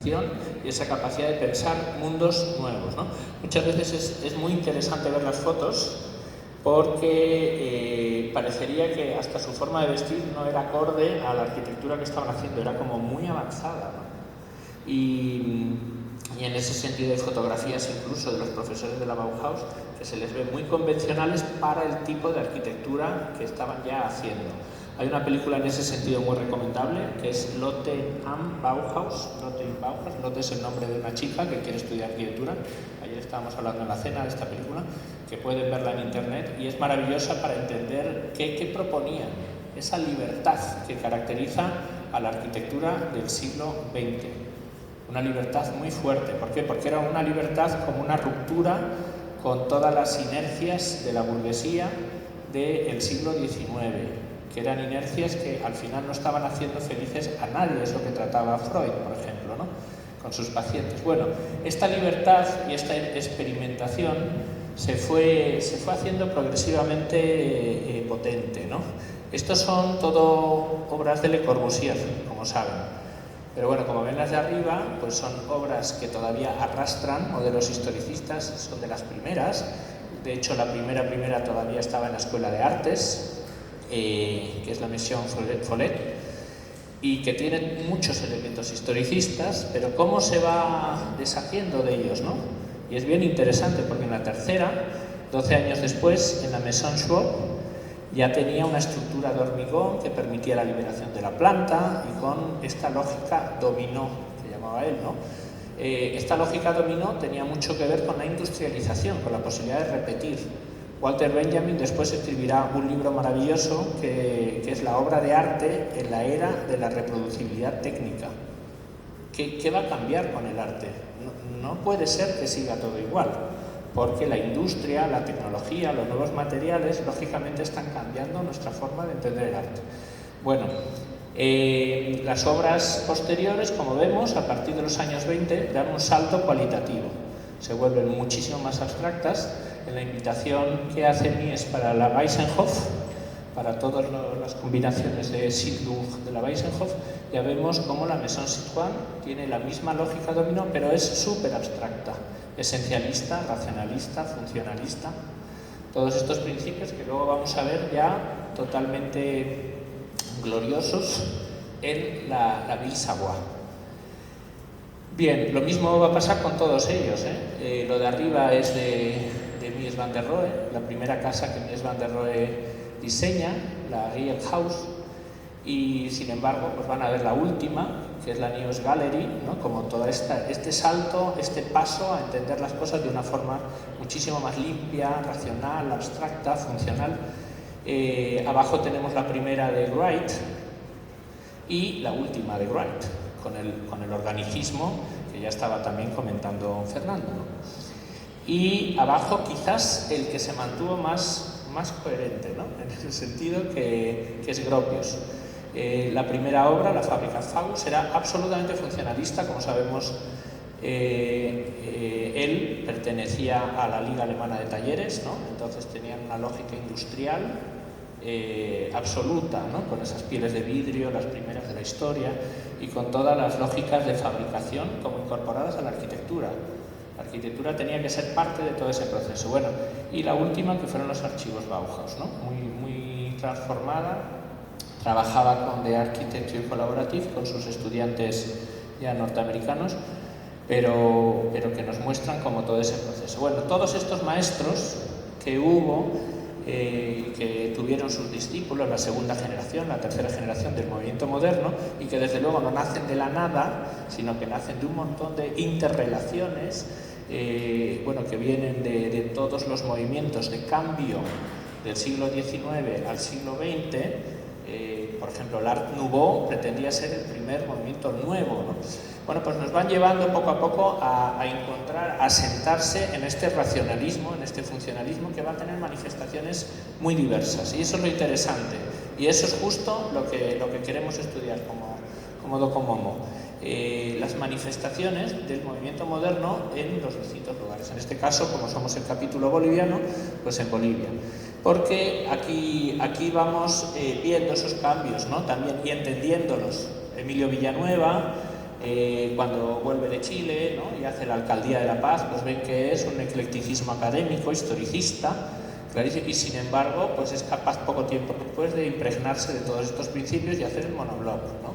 y esa capacidad de pensar mundos nuevos, ¿no? Muchas veces es muy interesante ver las fotos porque parecería que hasta su forma de vestir no era acorde a la arquitectura que estaban haciendo, era como muy avanzada, ¿no? Y en ese sentido hay fotografías incluso de los profesores de la Bauhaus que se les ve muy convencionales para el tipo de arquitectura que estaban ya haciendo. Hay una película en ese sentido muy recomendable que es Lotte am Bauhaus. Lotte es el nombre de una chica que quiere estudiar arquitectura. Ayer estábamos hablando en la cena de esta película, que pueden verla en internet, y es maravillosa para entender qué proponía esa libertad que caracteriza a la arquitectura del siglo XX. Una libertad muy fuerte. ¿Por qué? Porque era una libertad como una ruptura con todas las inercias de la burguesía del siglo XIX, que eran inercias que al final no estaban haciendo felices a nadie, es lo que trataba Freud, por ejemplo, ¿no? Con sus pacientes. Bueno, esta libertad y esta experimentación se fue haciendo progresivamente potente, ¿no? Estos son todo obras de Le Corbusier, como saben. Pero bueno, como ven las de arriba, pues son obras que todavía arrastran modelos historicistas, son de las primeras. De hecho, la primera todavía estaba en la Escuela de Artes, que es la Mission Follet, y que tiene muchos elementos historicistas, pero cómo se va deshaciendo de ellos, ¿no? Y es bien interesante porque en la tercera, 12 años después, en la Maison Schwab, ya tenía una estructura de hormigón que permitía la liberación de la planta y con esta lógica dominó, que llamaba él, ¿no? Esta lógica dominó tenía mucho que ver con la industrialización, con la posibilidad de repetir. Walter Benjamin después escribirá un libro maravilloso que es la obra de arte en la era de la reproducibilidad técnica. ¿Qué va a cambiar con el arte? No puede ser que siga todo igual, porque la industria, la tecnología, los nuevos materiales, lógicamente están cambiando nuestra forma de entender el arte. Bueno, las obras posteriores, como vemos, a partir de los años 20, dan un salto cualitativo. Se vuelven muchísimo más abstractas. En la invitación que hace Mies para la Weissenhof, para todas las combinaciones de Siedlung de la Weissenhof, ya vemos cómo la Maison Sichuan tiene la misma lógica dominó, pero es súper abstracta, esencialista, racionalista, funcionalista. Todos estos principios que luego vamos a ver ya totalmente gloriosos en la Ville Savoye. Bien, lo mismo va a pasar con todos ellos, ¿eh? Lo de arriba es de Mies van der Rohe, la primera casa que Mies van der Rohe diseña, la Riel House, y sin embargo pues van a ver la última, que es la Neues Gallery, ¿no? Como todo este salto, este paso a entender las cosas de una forma muchísimo más limpia, racional, abstracta, funcional. Abajo tenemos la primera de Wright y la última de Wright, con el organicismo que ya estaba también comentando Fernando, ¿no? Y abajo quizás el que se mantuvo más coherente, ¿no? En el sentido que es Gropius. La primera obra, la Fábrica Faust, era absolutamente funcionalista. Como sabemos, él pertenecía a la Liga Alemana de Talleres, ¿no? Entonces tenían una lógica industrial absoluta, ¿no? Con esas pieles de vidrio, las primeras de la historia, y con todas las lógicas de fabricación como incorporadas a la arquitectura. La arquitectura tenía que ser parte de todo ese proceso. Bueno, y la última, que fueron los archivos Bauhaus, ¿no? Muy transformada. Trabajaba con The Architecture Collaborative, con sus estudiantes ya norteamericanos, pero que nos muestran como todo ese proceso. Bueno, todos estos maestros que hubo, que tuvieron sus discípulos, la segunda generación, la tercera generación del movimiento moderno, y que desde luego no nacen de la nada, sino que nacen de un montón de interrelaciones, bueno, que vienen de todos los movimientos de cambio del siglo XIX al siglo XX. Por ejemplo, el Art Nouveau pretendía ser el primer movimiento nuevo, ¿no? Bueno, pues nos van llevando poco a poco a encontrar, a sentarse en este racionalismo, en este funcionalismo, que va a tener manifestaciones muy diversas. Y eso es lo interesante. Y eso es justo lo que queremos estudiar como Docomomo. Las manifestaciones del movimiento moderno en los distintos lugares. En este caso, como somos el capítulo boliviano, pues en Bolivia. Porque aquí vamos viendo esos cambios, ¿no? También, y entendiéndolos. Emilio Villanueva cuando vuelve de Chile, ¿no? Y hace la Alcaldía de la Paz, pues ven que es un eclecticismo académico, historicista, clarísimo, y sin embargo pues es capaz poco tiempo después de impregnarse de todos estos principios y hacer el monoblog, ¿no?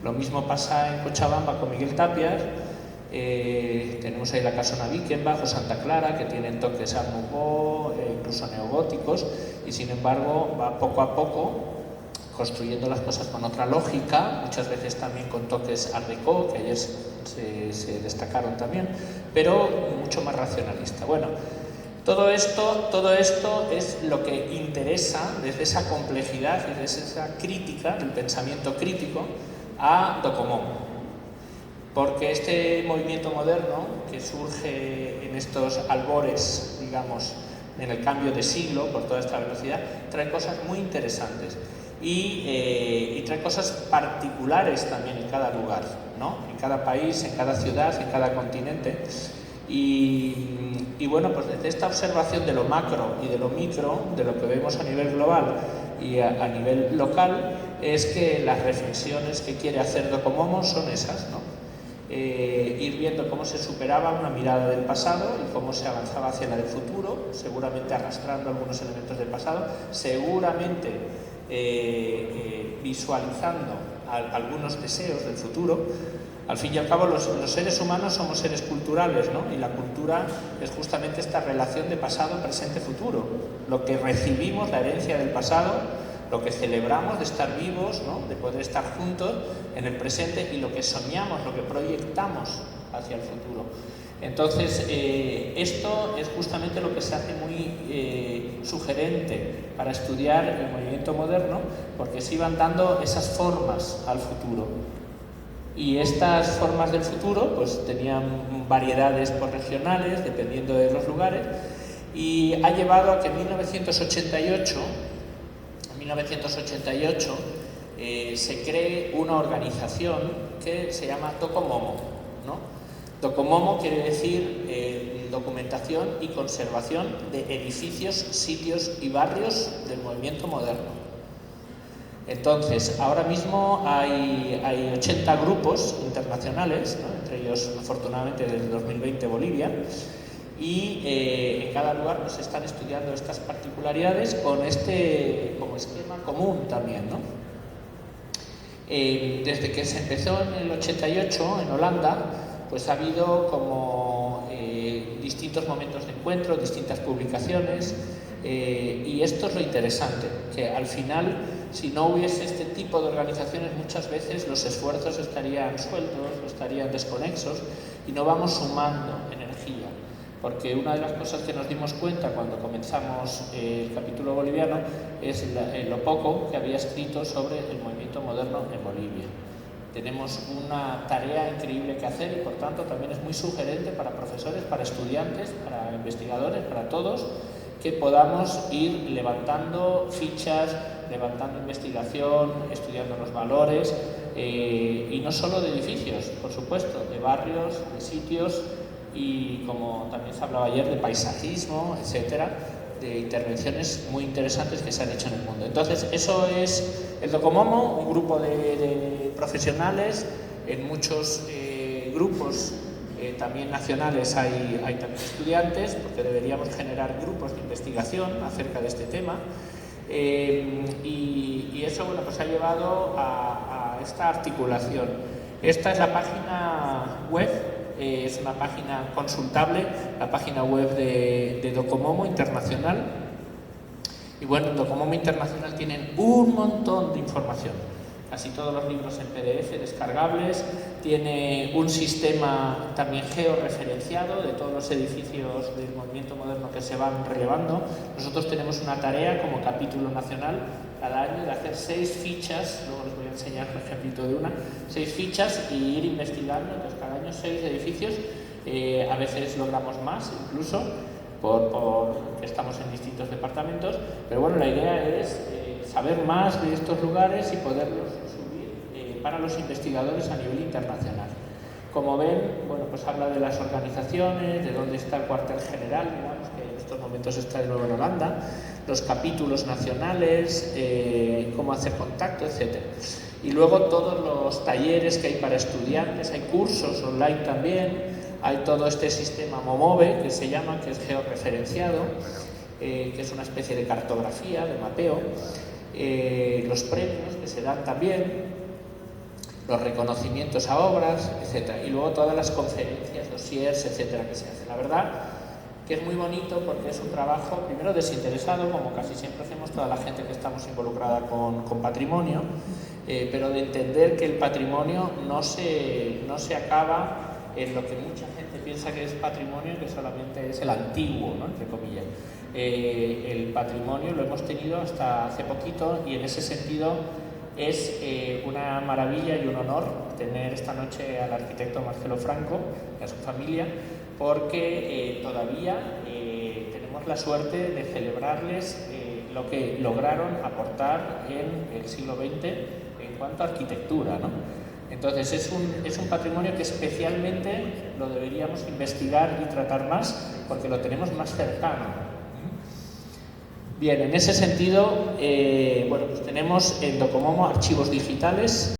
Lo mismo pasa en Cochabamba con Miguel Tapias. Tenemos ahí la Casona Vickenbach o Santa Clara, que tienen toques Art Nouveau, incluso neogóticos, y sin embargo va poco a poco construyendo las cosas con otra lógica, muchas veces también con toques Art Deco, que ayer se destacaron también, pero mucho más racionalista. Bueno, todo esto es lo que interesa desde esa complejidad y desde esa crítica del pensamiento crítico a Docomomo. Porque este movimiento moderno que surge en estos albores, digamos, en el cambio de siglo, por toda esta velocidad, trae cosas muy interesantes y trae cosas particulares también en cada lugar, ¿no? En cada país, en cada ciudad, en cada continente. Y bueno, pues desde esta observación de lo macro y de lo micro, de lo que vemos a nivel global y a nivel local, es que las reflexiones que quiere hacer Docomomo son esas, ¿no? Ir viendo cómo se superaba una mirada del pasado y cómo se avanzaba hacia la del futuro, seguramente arrastrando algunos elementos del pasado, seguramente visualizando algunos deseos del futuro. Al fin y al cabo los seres humanos somos seres culturales, ¿no? Y la cultura es justamente esta relación de pasado, presente, futuro. Lo que recibimos, la herencia del pasado, lo que celebramos de estar vivos, ¿no? De poder estar juntos en el presente, y lo que soñamos, lo que proyectamos hacia el futuro. Entonces, esto es justamente lo que se hace muy sugerente para estudiar el movimiento moderno, porque se iban dando esas formas al futuro. Y estas formas del futuro pues tenían variedades por regionales, dependiendo de los lugares, y ha llevado a que en 1988 se cree una organización que se llama Docomomo, ¿no? Docomomo quiere decir documentación y conservación de edificios, sitios y barrios del movimiento moderno. Entonces, ahora mismo hay 80 grupos internacionales, ¿no? Entre ellos, afortunadamente, desde 2020 Bolivia, y en cada lugar pues, están estudiando estas particularidades con este como esquema común también, ¿no? Desde que se empezó en el 88 en Holanda, pues ha habido como distintos momentos de encuentro, distintas publicaciones, y esto es lo interesante, que al final, si no hubiese este tipo de organizaciones, muchas veces los esfuerzos estarían sueltos, estarían desconexos, y no vamos sumando energía. Porque una de las cosas que nos dimos cuenta cuando comenzamos el capítulo boliviano es lo poco que había escrito sobre el movimiento moderno en Bolivia. Tenemos una tarea increíble que hacer y por tanto también es muy sugerente para profesores, para estudiantes, para investigadores, para todos, que podamos ir levantando fichas, levantando investigación, estudiando los valores, y no solo de edificios, por supuesto, de barrios, de sitios, y como también se hablaba ayer, de paisajismo, etcétera, de intervenciones muy interesantes que se han hecho en el mundo. Entonces, eso es el Docomomo, un grupo de profesionales. En muchos grupos también nacionales hay también estudiantes, porque deberíamos generar grupos de investigación acerca de este tema, y eso, bueno, pues ha llevado a esta articulación. Esta es la página web. Es una página consultable, la página web de Docomomo Internacional. Y bueno, en Docomomo Internacional tienen un montón de información. Casi todos los libros en PDF descargables. Tiene un sistema también georreferenciado de todos los edificios del movimiento moderno que se van relevando. Nosotros tenemos una tarea como capítulo nacional cada año de hacer 6 fichas, luego les voy a enseñar un ejemplito de 6 fichas y ir investigando. Entonces cada año 6 edificios, a veces logramos más incluso, porque estamos en distintos departamentos, pero bueno, la idea es saber más de estos lugares y poderlos subir para los investigadores a nivel internacional. Como ven, bueno, pues habla de las organizaciones, de dónde está el cuartel general, digamos que en estos momentos está de nuevo en Holanda, los capítulos nacionales, cómo hacer contacto, etc. Y luego todos los talleres que hay para estudiantes, hay cursos online también, hay todo este sistema MOMOVE, que se llama, que es georreferenciado, que es una especie de cartografía, de mapeo, los premios que se dan también, los reconocimientos a obras, etc. Y luego todas las conferencias, dossiers, etcétera, que se hacen. La verdad que es muy bonito porque es un trabajo, primero, desinteresado, como casi siempre hacemos toda la gente que estamos involucrada con patrimonio, pero de entender que el patrimonio no se acaba en lo que mucha gente piensa que es patrimonio, que solamente es el antiguo, ¿no?, entre comillas. El patrimonio lo hemos tenido hasta hace poquito y en ese sentido es una maravilla y un honor tener esta noche al arquitecto Marcelo Franco y a su familia, porque todavía tenemos la suerte de celebrarles lo que lograron aportar en el siglo XX en cuanto a arquitectura, ¿no? Entonces es un patrimonio que especialmente lo deberíamos investigar y tratar más porque lo tenemos más cercano. Bien, en ese sentido, bueno, pues tenemos en Docomomo archivos digitales.